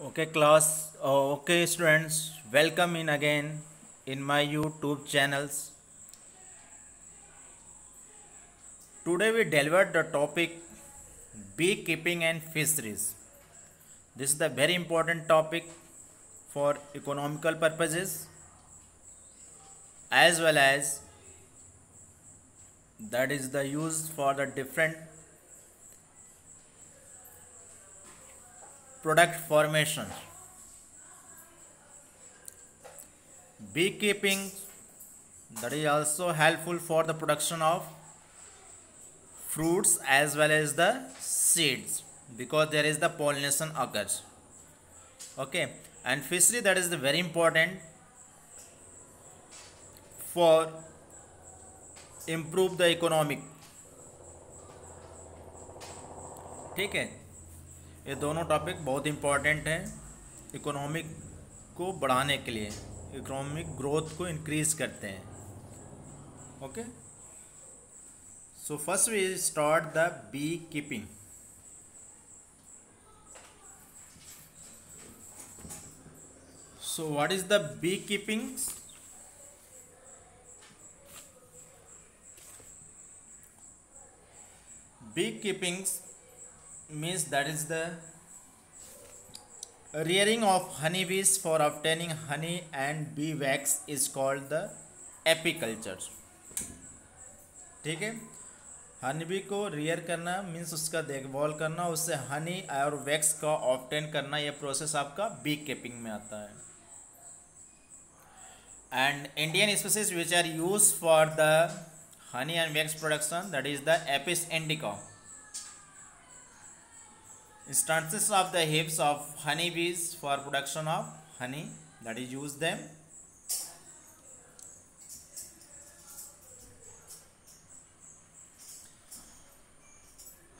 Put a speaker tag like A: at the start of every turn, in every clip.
A: Okay, class. Okay, students. Welcome in again in my YouTube channels. Today we delivered the topic beekeeping and fisheries. This is the very important topic for economical purposes as well as that is the use for the different product formation. Beekeeping that is also helpful for the production of fruits as well as the seeds because there is the pollination occurs. Okay, and fishery that is the very important for improve the economic. ठीक है, ये दोनों topic बहुत important हैं economic को बढ़ाने के लिए, इकोनॉमिक ग्रोथ को इंक्रीज करते हैं. Okay, so first we start the beekeeping. So what is the beekeeping? Beekeeping means that is the rearing of honeybees for obtaining honey and bee wax is called the apiculture. ठीक है, honeybee को rear करना means उसका देखभाल करना, उससे हनी और wax का ऑब्टेन करना, यह प्रोसेस आपका बी कीपिंग में आता है. And Indian species which are used for the honey and wax production, that is the Apis indica. Instances of the hives of honeybees for production of honey, that is use them.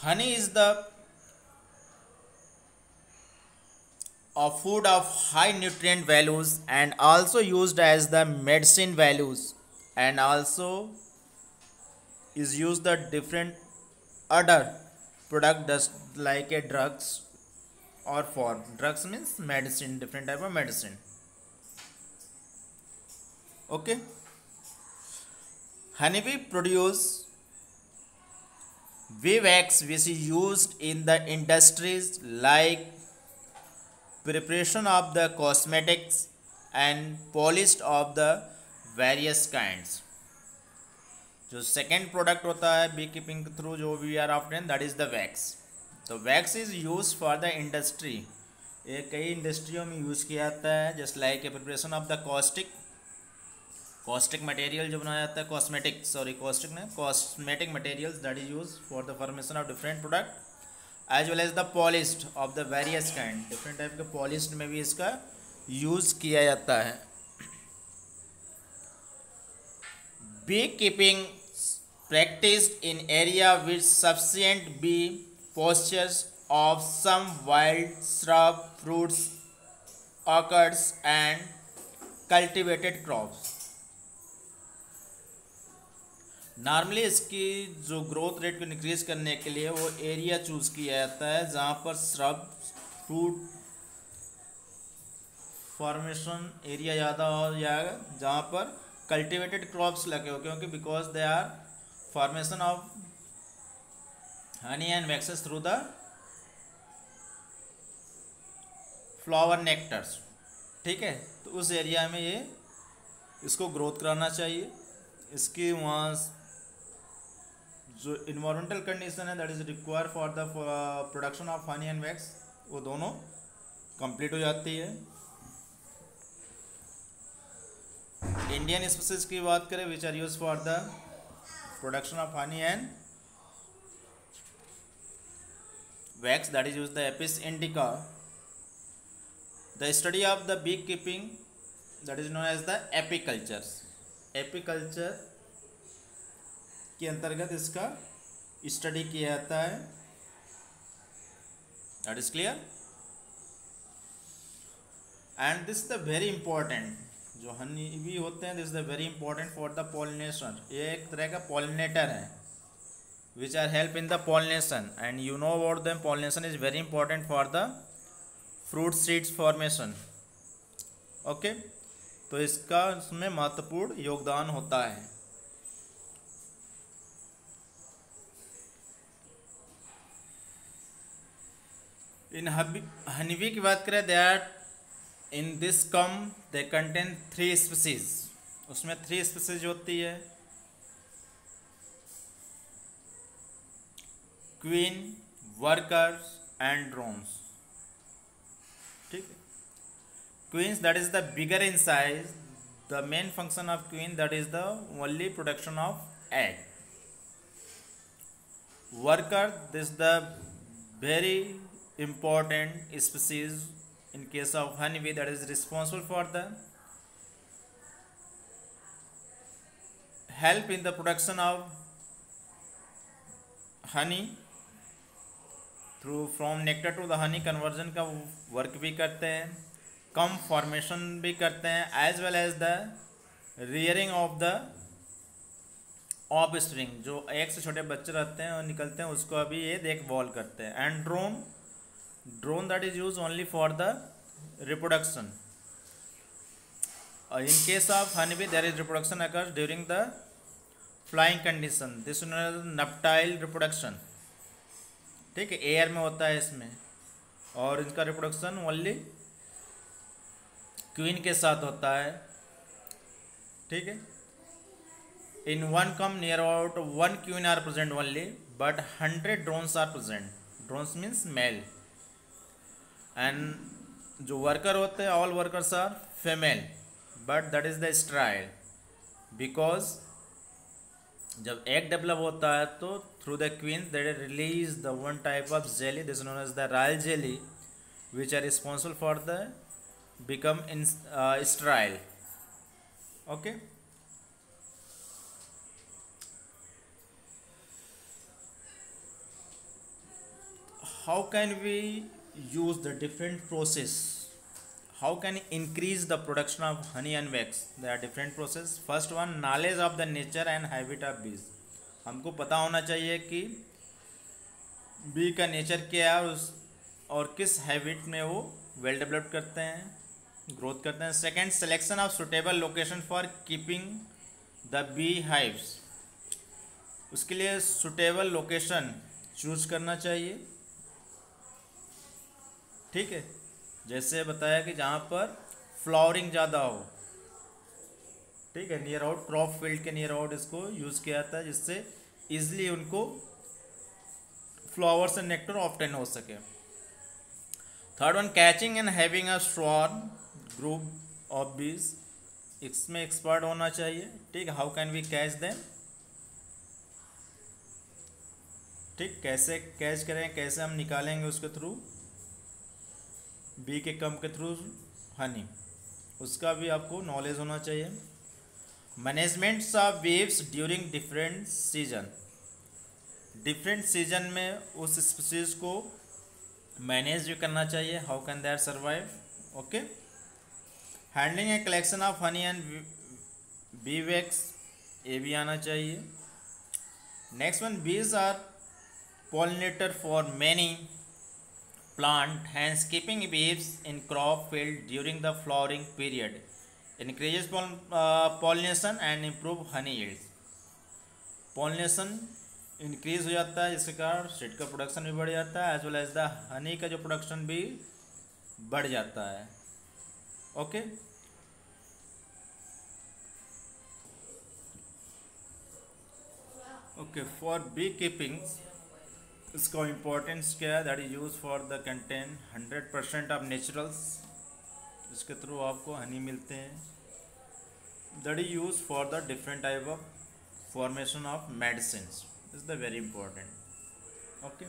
A: Honey is the food of high nutrient values and also used as the medicine values, and also is used the different other product just like a drugs or for drugs means medicine, different type of medicine. Okay, honeybee produce bee wax which is used in the industries like preparation of the cosmetics and polished of the various kinds. जो second product होता है beekeeping के through जो we are after that is the wax. तो wax is use for the industry, ये कई इंडस्ट्रियों में यूज़ किया जाता है. Just like a preparation of the caustic material जो बनाया जाता है, cosmetic materials that is use for the formation of different product as well as the polished of the various kind, different type के polished में भी इसका use किया जाता है. Beekeeping practiced in area with sufficient bee postures of some wild shrub, fruits, orchards and cultivated crops. Normally इसकी जो growth rate को इंक्रीज करने के लिए वो एरिया चूज किया जाता है जहाँ पर श्रब फ्रूट फॉर्मेशन एरिया ज़्यादा हो जाएगा, जहाँ पर कल्टिवेटेड क्रॉप्स लगे हो, क्योंकि because they are formation of honey and waxes through the flower nectars. ठीक है, तो उस एरिया में ये इसको ग्रोथ कराना चाहिए. इसकी वहाँ जो इन्वायरमेंटल कंडीशन है that is require for the production of honey and wax, वो दोनों कंप्लीट हो जाती है. इंडियन स्पीसीज की बात करें which are use for the production of honey and wax, that is use the Apis indica. The study of the beekeeping that is known as the apiculture. Apiculture के अंतर्गत इसका study किया जाता है. That is clear. And this the very important, जो honey भी होते हैं this is the very important for the pollination. ये एक तरह का पॉलिनेटर है which are help in the pollination, and you know about the pollination is very important for the fruit seeds formation. Okay, तो इसका इसमें महत्वपूर्ण योगदान होता है। इन हनीबी की बात करें, that in this come they contain 3 species. उसमें 3 स्पीसीज होती है, क्वीन, वर्कर्स एंड ड्रोन्स। ठीक है, queens that is the bigger in size, the main function of queen that is the only production of egg. Worker this the very important species in case of honeybee that is responsible for the help in the production of honey through from nectar to the honey conversion का work भी करते हैं, comb formation भी करते हैं, as well as the rearing of the offspring, जो एक से छोटे बच्चे रहते हैं और निकलते हैं उसको अभी ये देखभाल करते हैं। And drone that is use only for the reproduction. In case of honeybee there is reproduction occurs during the flying condition, this is known as nuptial reproduction। ठीक है, एयर में होता है इसमें, और इनका रिप्रोडक्शन ओनली क्वीन के साथ होता है। ठीक है, in one come near about 1 queen are present only, but 100 drones are present. Drones means male, and जो वर्कर होते हैं all workers are female, but that is the sterile, because जब एग डेवलप होता है तो through the queens they release the one type of jelly, this is known as the royal jelly, which are responsible for the become sterile. Okay. How can we use the different process? How can increase the production of honey and wax? There are different process. First one, knowledge of the nature and habit of bees. हमको पता होना चाहिए कि B का nature क्या है और किस हैबिट में वो वेल डेवलप करते हैं, ग्रोथ करते हैं। Second, selection of suitable location for keeping the bee hives. उसके लिए सुटेबल लोकेशन चूज करना चाहिए। ठीक है, जैसे बताया कि जहाँ पर फ्लावरिंग ज़्यादा हो, ठीक है, नियर आउट क्रॉप फील्ड के नियर आउट इसको यूज़ किया जाता है, जिससे इजली उनको फ्लावर्स एंड नेक्टर ऑब्टेन हो सके। Third one, catching and having a swarm group of bees. इसमें एक्सपर्ट होना चाहिए। ठीक, how can we catch them. ठीक, कैसे कैच करें, कैसे हम निकालेंगे उसके थ्रू, बी के कम के थ्रू हनी, उसका भी आपको नॉलेज होना चाहिए। Managements of waves during different season. Different season में उस स्पीसीज को मैनेज भी करना चाहिए। How can there survive. Okay, handling a collection of honey and bee wax, ये भी आना चाहिए। Next one, bees are pollinator for many plant, hence keeping bees in crop field during the flowering period increases pollination and improve honey yields। pollination increase हो जाता है, इसके कारण seed का प्रोडक्शन भी बढ़ जाता है, as well as the honey का जो प्रोडक्शन भी बढ़ जाता है। Okay, okay, for be keeping इसका इम्पोर्टेंस क्या है, that is use for the contain 100% of naturals, इसके थ्रू आपको हनी मिलते हैं। That is use for the different type of formation of medicine, is the very important. Okay,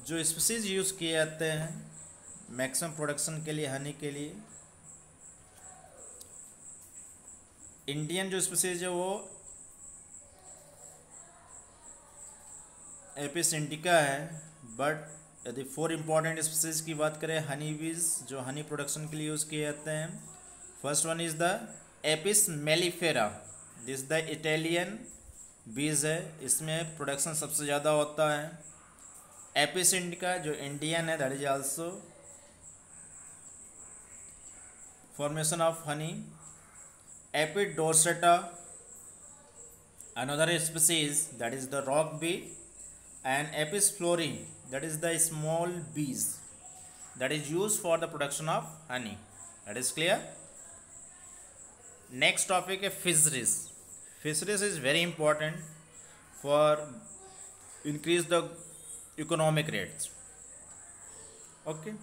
A: जो species use किए जाते हैं मैक्सिमम प्रोडक्शन के लिए, हनी के लिए, इंडियन जो स्पीसीज है वो एपिस इंडिका है। बट यदि 4 इंपॉर्टेंट स्पीसीज की बात करें हनी बीज, जो हनी प्रोडक्शन के लिए यूज़ किए जाते हैं, first one is the Apis mellifera, this the Italian बीज है, इसमें प्रोडक्शन सबसे ज़्यादा होता है। एपिस इंडिका जो इंडियन है, that is also formation of honey. Apis dorsata, another species, that is the rock bee, and Apis florin, that is the small bees that is used for the production of honey. That is clear. Next topic is fisheries. Fisheries is very important for increase the economic rates. Okay.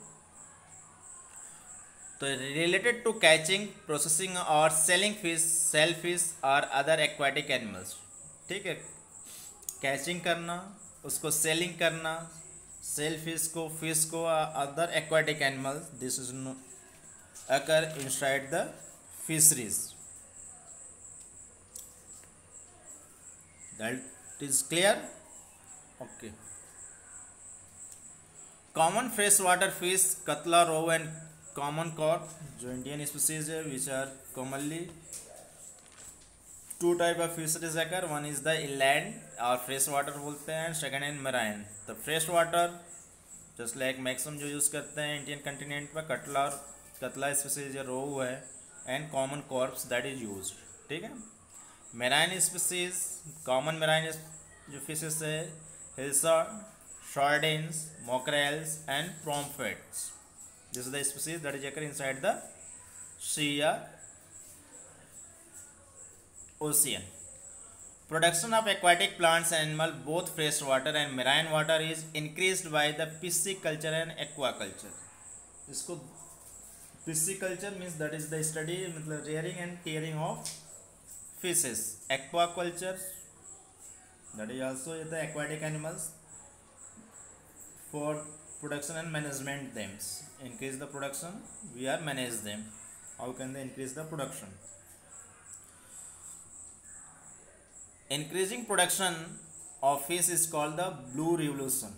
A: तो related to catching, processing और selling fish, sell fish और other aquatic animals. ठीक है, catching करना, उसको selling करना, sell fish को other aquatic animals, this is occur inside the fisheries. That is clear. Okay. Common fresh water fish catla, rohu and common carp जो Indian species है, which are commonly two type of fisheries occur. One is the inland और fresh water बोलते हैं, second in marine. तो fresh water just like maximum जो use करते हैं Indian continent पर, कतला स्पीसीज है, रोहू है, and common carps that is use. ठीक है. मैराइन स्पीसीज, कॉमन मैराइन जो फिशेस है, hilsa, sardines, mackerels and pomfrets. This is the species that is occur inside the sea or ocean. Production of aquatic plants and animal, both fresh water and marine water, is increased by the pisciculture and aquaculture. इसको pisciculture means that is the study, मतलब rearing and caring of fishes. Aquaculture that is also the aquatic animals for production and management them. Increase the production, we are manage them. How can they increase the production? Increasing production of fish is called the blue revolution.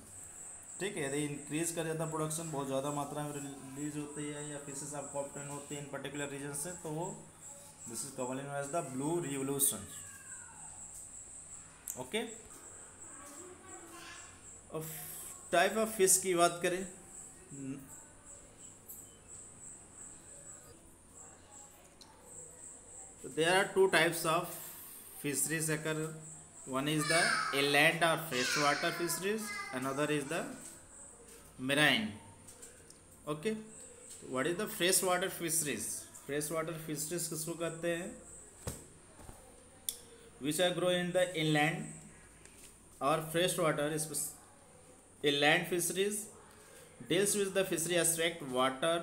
A: ठीक है, यदि increase कर देता production, बहुत ज़्यादा मात्रा में release होती है या फिशेस आपको ऑप्टेन होती है इन पर्टिकुलर रीजन से, तो वो this is commonly known as the blue revolution. Okay. Type of fish की बात करें, there are two types of fisheries occur. One is the inland or freshwater fisheries, another is the marine. Okay. What is the freshwater fisheries? Freshwater fisheries किसको कहते हैं? Which are grow in the inland or freshwater. Inland fisheries deals with the fishery aspect, water,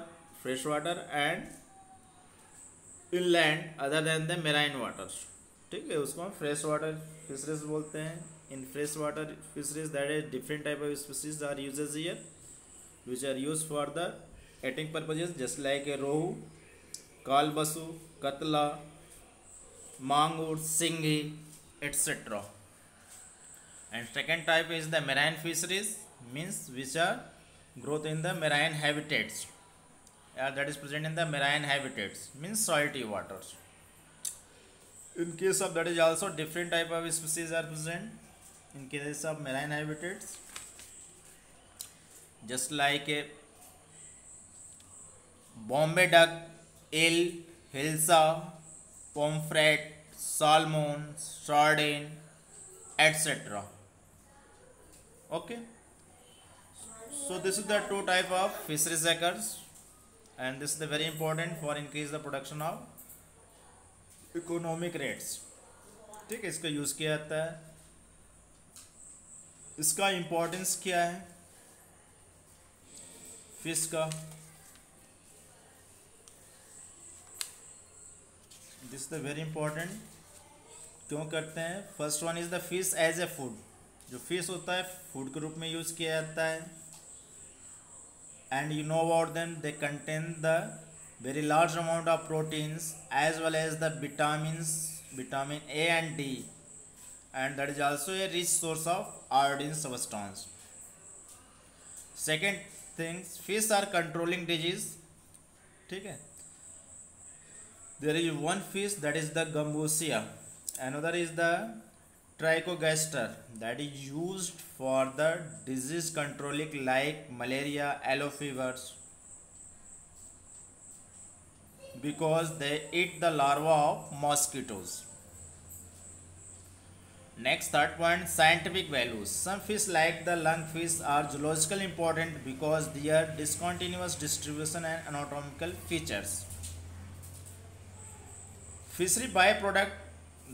A: freshwater and inland other than the marine waters. ठीक है, उसको हम fresh water fisheries बोलते हैं. In fresh water fisheries that is different type of species are usages here which are use for the eating purposes, just like a rohu, kalbasu, catla, magur, singhi etcetera. And second type is the marine fisheries, means which are growth in the marine habitats. That is present in the marine habitats, means salty waters. In case of that is also different type of species are present in case of marine habitats, just like a Bombay duck, eel, hilsa, pomfret, salmon, sardine, etc. Okay. So this is the two type of fisheries occurs. And this is the very important for increase the production of economic rates. ठीक है, इसका use किया जाता है. इसका importance क्या है fish का? This the very important. क्यों करते हैं? First one is the fish as a food. जो फिश होता है फूड के रूप में यूज़ किया जाता है. And you know about them, they contain the very large amount of proteins as well as the vitamins, vitamin A and D, and that is also a rich source of iodine substance. Second thing, fish are controlling disease. ठीक है, there is one fish that is the gambusia, another is the trichogaster that is used for the disease controlling like malaria, yellow fevers, because they eat the larva of mosquitoes. Next, third point, scientific values. Some fish like the lungfish are zoologically important because their discontinuous distribution and anatomical features. Fishery byproduct,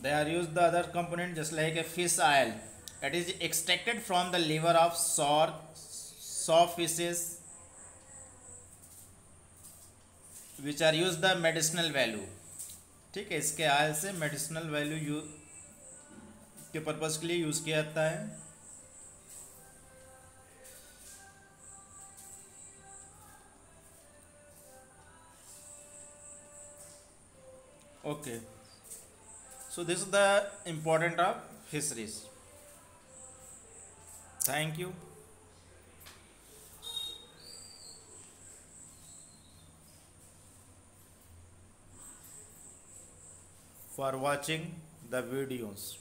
A: they are used the other component just like a fish oil. It is extracted from the liver of saw fishes, which are used the medicinal value. ठीक है, इसके oil से medicinal value के purpose के लिए use किया जाता है. Okay, so this is the important of fisheries. Thank you for watching the videos.